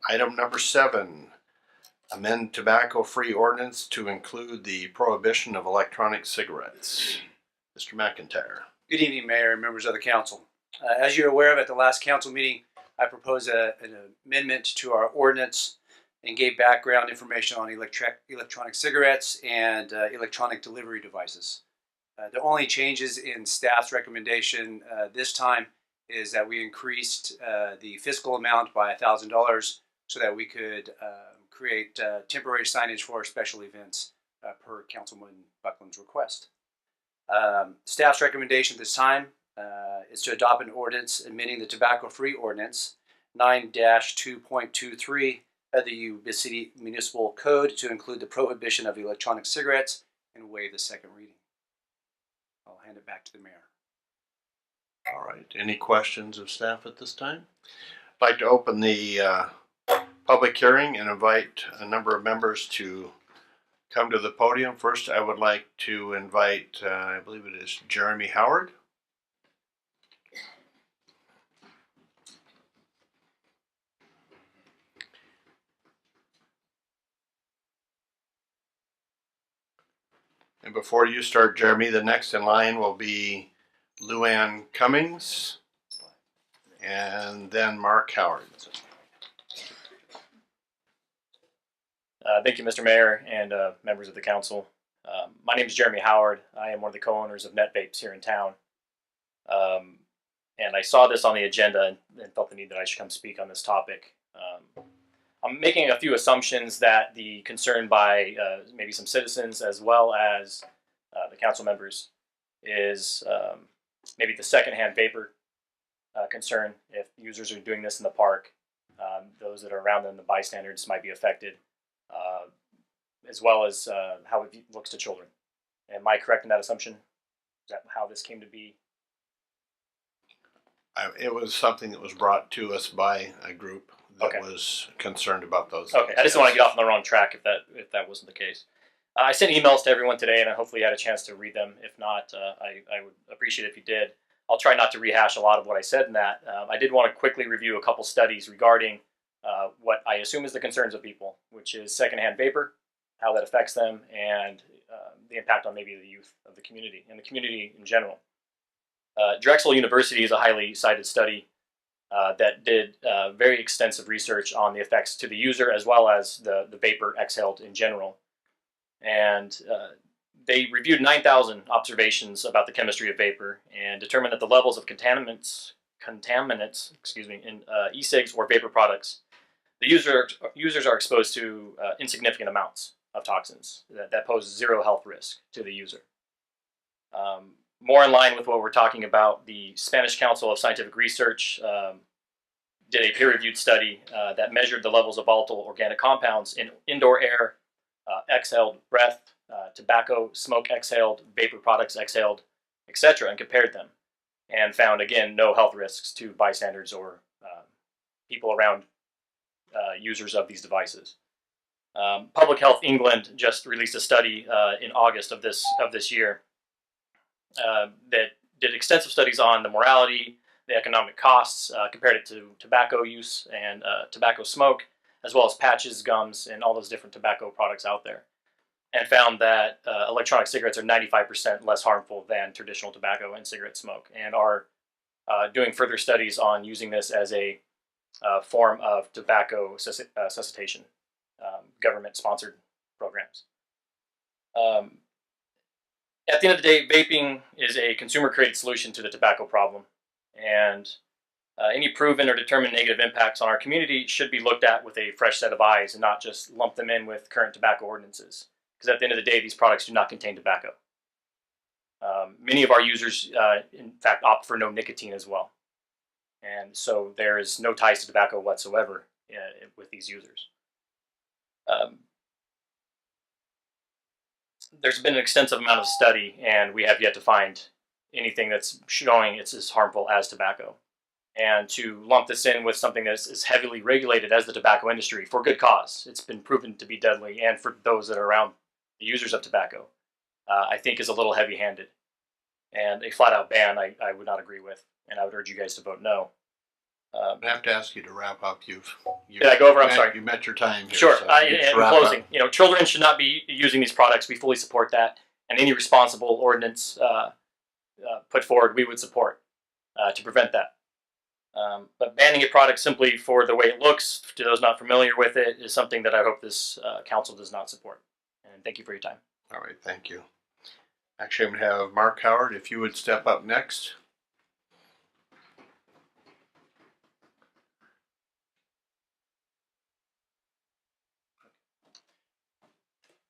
Item number 7, amend tobacco-free ordinance to include the prohibition of electronic cigarettes. Mr. McIntyre. Good evening, Mayor and members of the council. As you're aware of, at the last council meeting, I proposed an amendment to our ordinance and gave background information on electronic cigarettes and electronic delivery devices. The only changes in staff's recommendation this time is that we increased the fiscal amount by $1,000 so that we could create temporary signage for special events per Councilman Buckland's request. Staff's recommendation this time is to adopt an ordinance amending the tobacco-free ordinance 9-2.23 of the Yuba City Municipal Code to include the prohibition of electronic cigarettes and waive the second reading. I'll hand it back to the mayor. All right. Any questions of staff at this time? I'd like to open the public hearing and invite a number of members to come to the podium. First, I would like to invite, I believe it is Jeremy Howard. And before you start, Jeremy, the next in line will be Luann Cummings and then Mark Howard. Thank you, Mr. Mayor and members of the council. My name is Jeremy Howard. I am one of the co-owners of Net Vapes here in town. And I saw this on the agenda and felt the need that I should come speak on this topic. I'm making a few assumptions that the concern by maybe some citizens as well as the council members is maybe the secondhand vapor concern. If users are doing this in the park, those that are around them, the bystanders, might be affected. As well as how it looks to children. Am I correct in that assumption? Is that how this came to be? It was something that was brought to us by a group that was concerned about those. Okay, I just don't want to get off on the wrong track if that wasn't the case. I sent emails to everyone today, and I hopefully had a chance to read them. If not, I would appreciate it if you did. I'll try not to rehash a lot of what I said in that. I did want to quickly review a couple studies regarding what I assume is the concerns of people, which is secondhand vapor, how that affects them, and the impact on maybe the youth of the community and the community in general. Drexel University is a highly cited study that did very extensive research on the effects to the user as well as the vapor exhaled in general. And they reviewed 9,000 observations about the chemistry of vapor and determined that the levels of contaminants in e-cigs or vapor products, the users are exposed to insignificant amounts of toxins that pose zero health risk to the user. More in line with what we're talking about, the Spanish Council of Scientific Research did a peer-reviewed study that measured the levels of volatile organic compounds in indoor air, exhaled breath, tobacco, smoke exhaled, vapor products exhaled, etc., and compared them, and found, again, no health risks to bystanders or people around users of these devices. Public Health England just released a study in August of this year that did extensive studies on the morality, the economic costs, compared it to tobacco use and tobacco smoke, as well as patches, gums, and all those different tobacco products out there, and found that electronic cigarettes are 95% less harmful than traditional tobacco and cigarette smoke, and are doing further studies on using this as a form of tobacco cessation, government-sponsored programs. At the end of the day, vaping is a consumer-created solution to the tobacco problem, and any proven or determined negative impacts on our community should be looked at with a fresh set of eyes and not just lump them in with current tobacco ordinances, because at the end of the day, these products do not contain tobacco. Many of our users, in fact, opt for no nicotine as well, and so there is no ties to tobacco whatsoever with these users. There's been an extensive amount of study, and we have yet to find anything that's showing it's as harmful as tobacco. And to lump this in with something that's as heavily regulated as the tobacco industry for good cause, it's been proven to be deadly, and for those that are around the users of tobacco, I think is a little heavy-handed. And a flat-out ban I would not agree with, and I would urge you guys to vote no. I have to ask you to wrap up. Did I go over? I'm sorry. You met your time here. Sure. So In closing, children should not be using these products. We fully support that, and any responsible ordinance put forward, we would support to prevent that. But banning a product simply for the way it looks, to those not familiar with it, is something that I hope this council does not support. And thank you for your time. All right, thank you. Actually, I'm going to have Mark Howard, if you would step up next.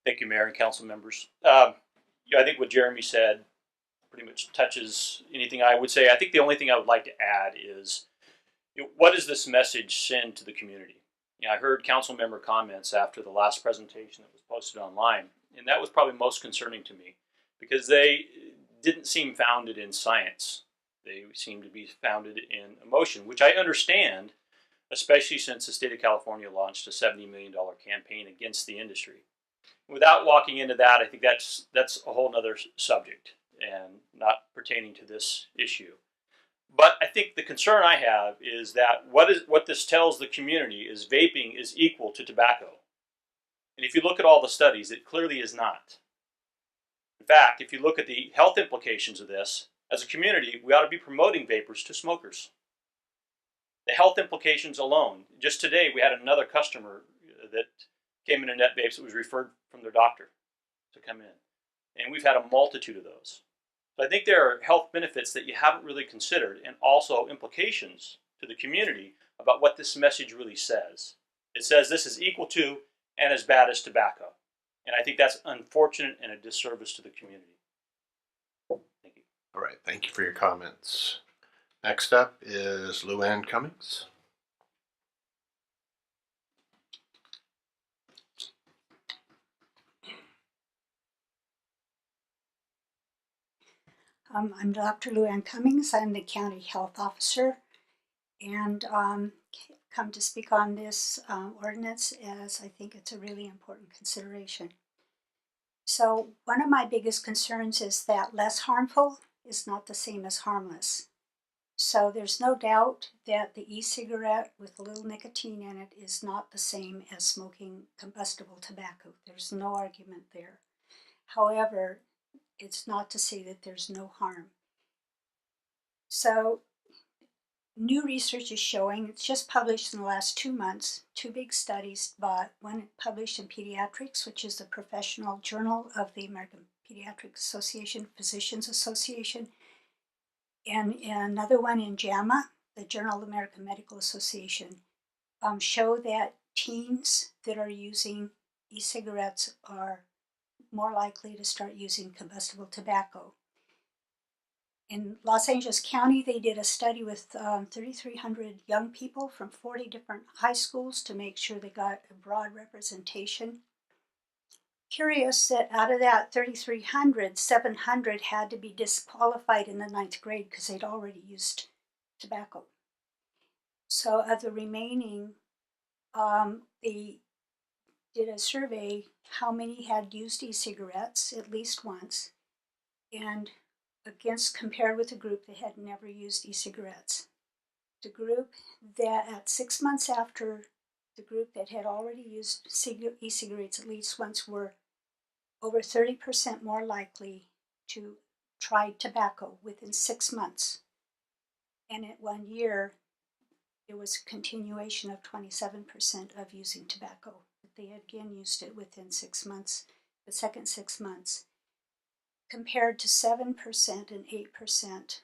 Thank you, Mayor and council members. I think what Jeremy said pretty much touches anything I would say. I think the only thing I would like to add is, what does this message send to the community? I heard council member comments after the last presentation that was posted online, and that was probably most concerning to me because they didn't seem founded in science. They seemed to be founded in emotion, which I understand, especially since the state of California launched a $70 million campaign against the industry. Without walking into that, I think that's a whole other subject and not pertaining to this issue. But I think the concern I have is that what this tells the community is vaping is equal to tobacco. And if you look at all the studies, it clearly is not. In fact, if you look at the health implications of this, as a community, we ought to be promoting vapors to smokers. The health implications alone, just today we had another customer that came into Net Vapes that was referred from their doctor to come in. And we've had a multitude of those. So I think there are health benefits that you haven't really considered, and also implications to the community about what this message really says. It says this is equal to and as bad as tobacco. And I think that's unfortunate and a disservice to the community. Thank you. All right, thank you for your comments. Next up is Luann Cummings. I'm Dr. Luann Cummings. I'm the County Health Officer, and come to speak on this ordinance as I think it's a really important consideration. So one of my biggest concerns is that less harmful is not the same as harmless. So there's no doubt that the e-cigarette with a little nicotine in it is not the same as smoking combustible tobacco. There's no argument there. However, it's not to say that there's no harm. So new research is showing, it's just published in the last 2 months, 2 big studies, but one published in Pediatrics, which is the professional journal of the American Pediatric Association, Physicians Association, and another one in JAMA, the Journal of the American Medical Association, show that teens that are using e-cigarettes are more likely to start using combustible tobacco. In Los Angeles County, they did a study with 3,300 young people from 40 different high schools to make sure they got a broad representation. Curious that out of that 3,300, 700 had to be disqualified in the 9th grade because they'd already used tobacco. So of the remaining, they did a survey how many had used e-cigarettes at least once, and compared with the group that had never used e-cigarettes. The group that at 6 months after the group that had already used e-cigarettes at least once were over 30% more likely to try tobacco within 6 months. And at 1 year, there was a continuation of 27% of using tobacco. They had again used it within 6 months, the second 6 months, compared to 7% and 8%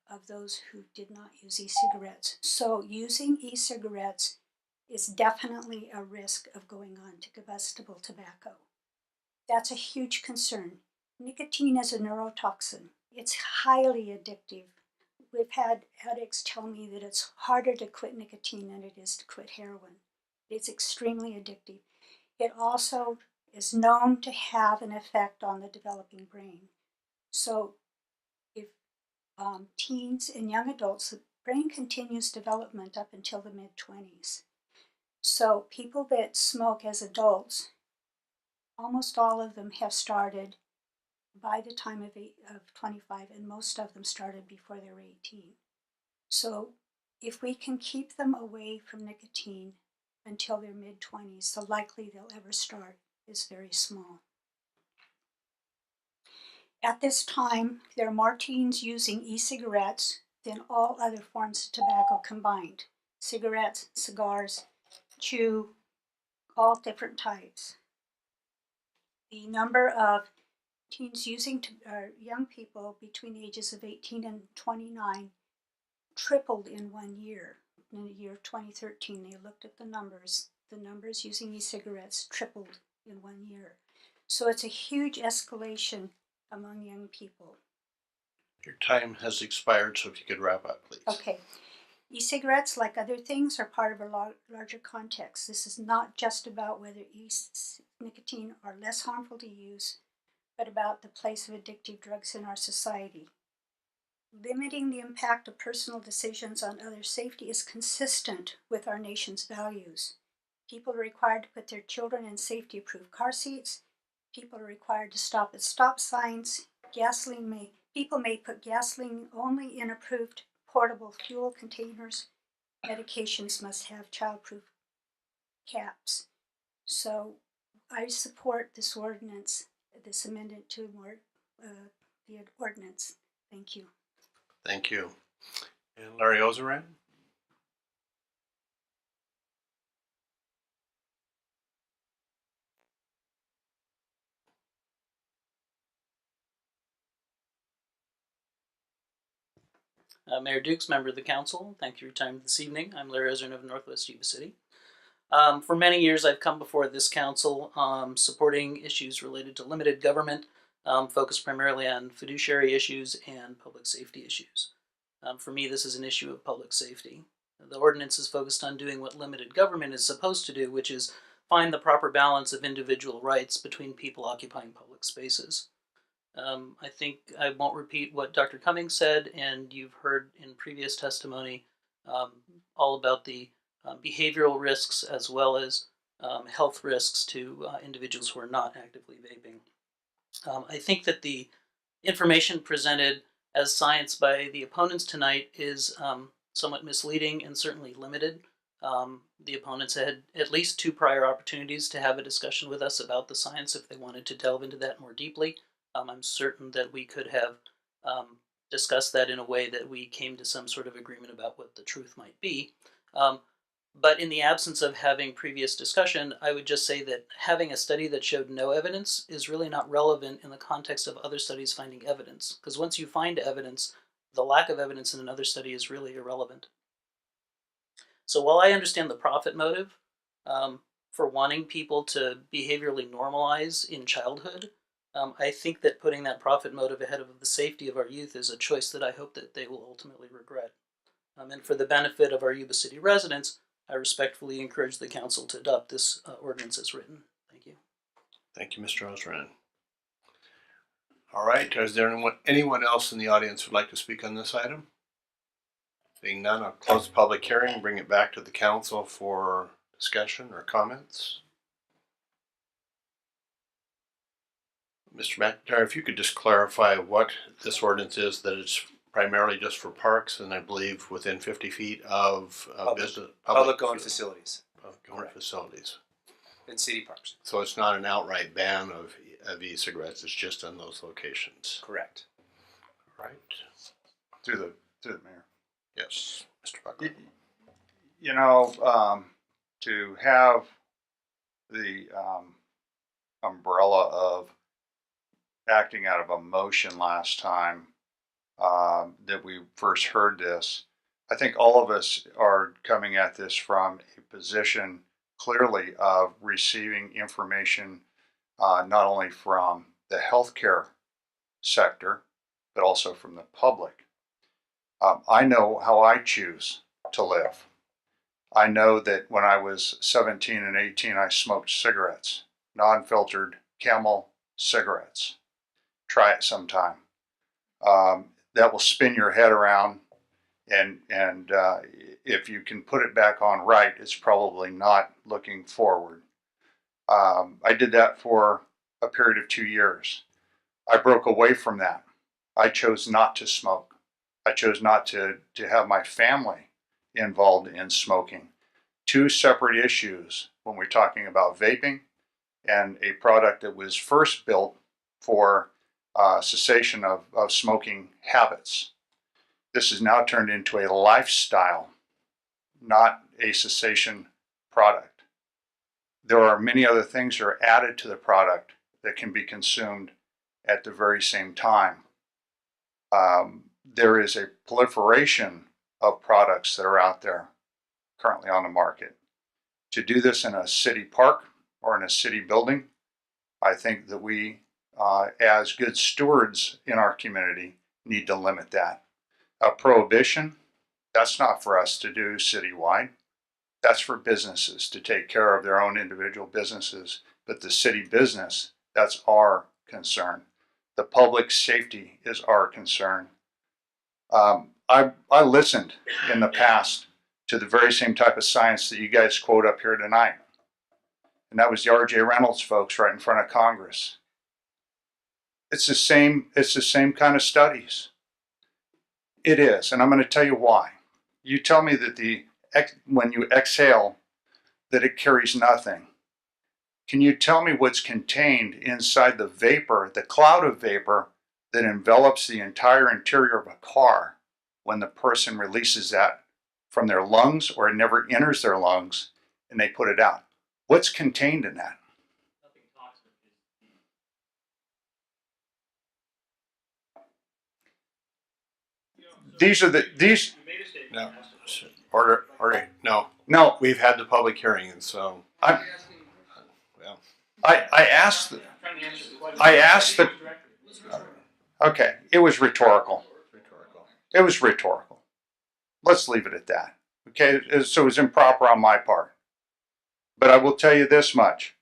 of those who did not use e-cigarettes. So using e-cigarettes is definitely a risk of going on to combustible tobacco. That's a huge concern. Nicotine is a neurotoxin. It's highly addictive. We've had addicts tell me that it's harder to quit nicotine than it is to quit heroin. It's extremely addictive. It also is known to have an effect on the developing brain. So if teens and young adults, the brain continues development up until the mid-20s. So people that smoke as adults, almost all of them have started by the time of 25, and most of them started before they were 18. So if we can keep them away from nicotine until their mid-20s, the likely they'll ever start is very small. At this time, there are more teens using e-cigarettes than all other forms of tobacco combined. Cigarettes, cigars, chew, all different types. The number of teens using, young people between the ages of 18 and 29 tripled in 1 year. In the year 2013, they looked at the numbers. The numbers using e-cigarettes tripled in 1 year. So it's a huge escalation among young people. Your time has expired, so if you could wrap up, please. Okay. E-cigarettes, like other things, are part of a larger context. This is not just about whether nicotine are less harmful to use, but about the place of addictive drugs in our society. Limiting the impact of personal decisions on others' safety is consistent with our nation's values. People are required to put their children in safety-approved car seats. People are required to stop at stop signs. People may put gasoline only in approved portable fuel containers. Medications must have childproof caps. So I support this ordinance, this amendment to the ordinance. Thank you. Thank you. And Larry Ozeran? Mayor Dukes, member of the council, thank you for your time this evening. I'm Larry Ozeran of Northwest Yuba City. For many years, I've come before this council supporting issues related to limited government, focused primarily on fiduciary issues and public safety issues. For me, this is an issue of public safety. The ordinance is focused on doing what limited government is supposed to do, which is find the proper balance of individual rights between people occupying public spaces. I think I won't repeat what Dr. Cummings said, and you've heard in previous testimony all about the behavioral risks as well as health risks to individuals who are not actively vaping. I think that the information presented as science by the opponents tonight is somewhat misleading and certainly limited. The opponents had at least 2 prior opportunities to have a discussion with us about the science if they wanted to delve into that more deeply. I'm certain that we could have discussed that in a way that we came to some sort of agreement about what the truth might be. But in the absence of having previous discussion, I would just say that having a study that showed no evidence is really not relevant in the context of other studies finding evidence. Because once you find evidence, the lack of evidence in another study is really irrelevant. So while I understand the profit motive for wanting people to behaviorally normalize in childhood, I think that putting that profit motive ahead of the safety of our youth is a choice that I hope that they will ultimately regret. And for the benefit of our Yuba City residents, I respectfully encourage the council to adopt this ordinance as written. Thank you. Thank you, Mr. Ozeran. All right, is there anyone else in the audience who would like to speak on this item? Being none, I'll close the public hearing, bring it back to the council for discussion or comments. Mr. McIntyre, if you could just clarify what this ordinance is, that it's primarily just for parks and I believe within 50 feet of Public-owned facilities. Public-owned facilities. In city parks. So it's not an outright ban of e-cigarettes, it's just in those locations. Correct. Right. Through the mayor. Yes, Mr. Buckley. You know, to have the umbrella of acting out of emotion last time that we first heard this, I think all of us are coming at this from a position clearly of receiving information not only from the healthcare sector, but also from the public. I know how I choose to live. I know that when I was 17 and 18, I smoked cigarettes, non-filtered Camel cigarettes. Try it sometime. That will spin your head around, and if you can put it back on right, it's probably not looking forward. I did that for a period of 2 years. I broke away from that. I chose not to smoke. I chose not to have my family involved in smoking. Two separate issues when we're talking about vaping and a product that was first built for cessation of smoking habits. This has now turned into a lifestyle, not a cessation product. There are many other things that are added to the product that can be consumed at the very same time. There is a proliferation of products that are out there currently on the market. To do this in a city park or in a city building, I think that we, as good stewards in our community, need to limit that. A prohibition, that's not for us to do citywide. That's for businesses to take care of their own individual businesses. But the city business, that's our concern. The public safety is our concern. I listened in the past to the very same type of science that you guys quote up here tonight. And that was the R.J. Reynolds folks right in front of Congress. It's the same kind of studies. It is, and I'm going to tell you why. You tell me that when you exhale, that it carries nothing. Can you tell me what's contained inside the vapor, the cloud of vapor that envelops the entire interior of a car when the person releases that from their lungs, or it never enters their lungs and they put it out? What's contained in that? These. No. Order. No. No. We've had the public hearing, and so. I asked the. Okay, it was rhetorical. It was rhetorical. Let's leave it at that. Okay, so it was improper on my part. But I will tell you this much: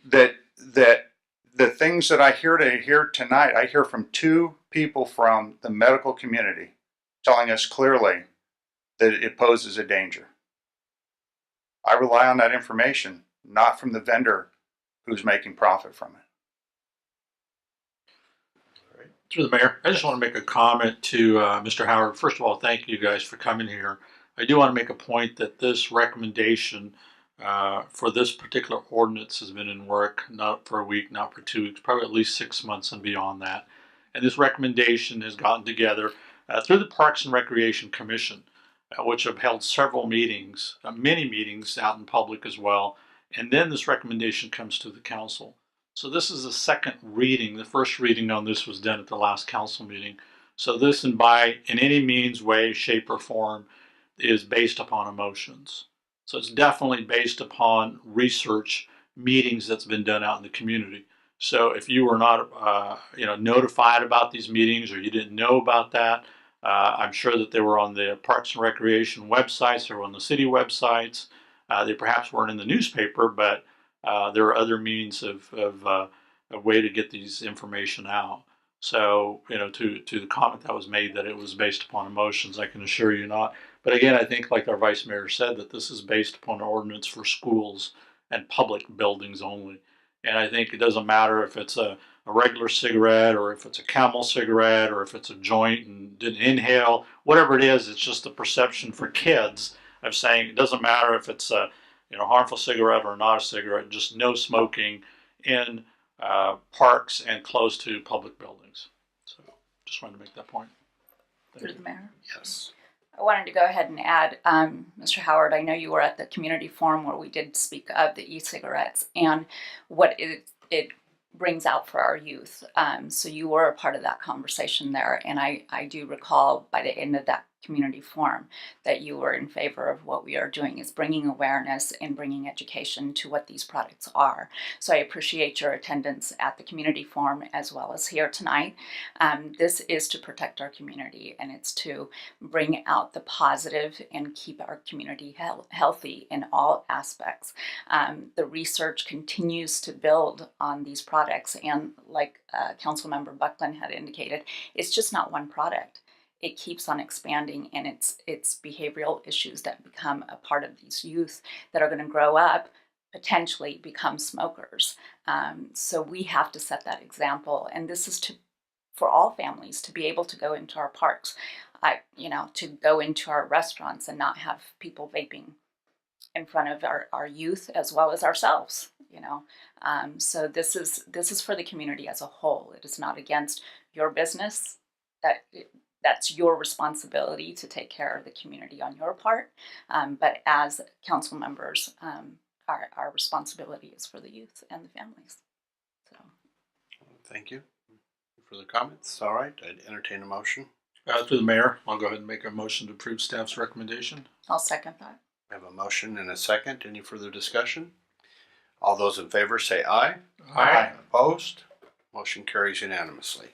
that the things that I hear tonight, I hear from two people from the medical community telling us clearly that it poses a danger. I rely on that information, not from the vendor who's making profit from it. Through the mayor, I just want to make a comment to Mr. Howard. First of all, thank you guys for coming here. I do want to make a point that this recommendation for this particular ordinance has been in work, not for a week, not for 2 weeks, probably at least 6 months and beyond that. And this recommendation has gotten together through the Parks and Recreation Commission, which have held several meetings, many meetings out in public as well. And then this recommendation comes to the council. So this is the second reading. The first reading on this was done at the last council meeting. So this, in any means, way, shape, or form, is based upon emotions. So it's definitely based upon research meetings that's been done out in the community. So if you were not, notified about these meetings, or you didn't know about that, I'm sure that they were on the Parks and Recreation websites, they were on the city websites. They perhaps weren't in the newspaper, but there are other means of a way to get these information out. So, to the comment that was made that it was based upon emotions, I can assure you not. But again, I think, like our vice mayor said, that this is based upon an ordinance for schools and public buildings only. And I think it doesn't matter if it's a regular cigarette, or if it's a Camel cigarette, or if it's a joint and didn't inhale, whatever it is, it's just the perception for kids of saying it doesn't matter if it's a harmful cigarette or not a cigarette, just no smoking in parks and close to public buildings. So just wanted to make that point. Through the mayor. Yes. I wanted to go ahead and add, Mr. Howard, I know you were at the community forum where we did speak of the e-cigarettes and what it brings out for our youth. So you were a part of that conversation there, and I do recall by the end of that community forum that you were in favor of what we are doing, is bringing awareness and bringing education to what these products are. So I appreciate your attendance at the community forum as well as here tonight. This is to protect our community, and it's to bring out the positive and keep our community healthy in all aspects. The research continues to build on these products, and like Councilmember Buckland had indicated, it's just not one product. It keeps on expanding, and it's behavioral issues that become a part of these youth that are going to grow up, potentially become smokers. So we have to set that example, and this is for all families to be able to go into our parks, to go into our restaurants and not have people vaping in front of our youth as well as ourselves. So this is for the community as a whole. It is not against your business. That's your responsibility to take care of the community on your part. But as council members, our responsibility is for the youth and the families. So. Thank you. Further comments? All right, I'd entertain a motion. Through the mayor, I'll go ahead and make a motion to approve staff's recommendation. I'll second that. I have a motion and a second. Any further discussion? All those in favor say aye. Aye. Opposed? Motion carries unanimously.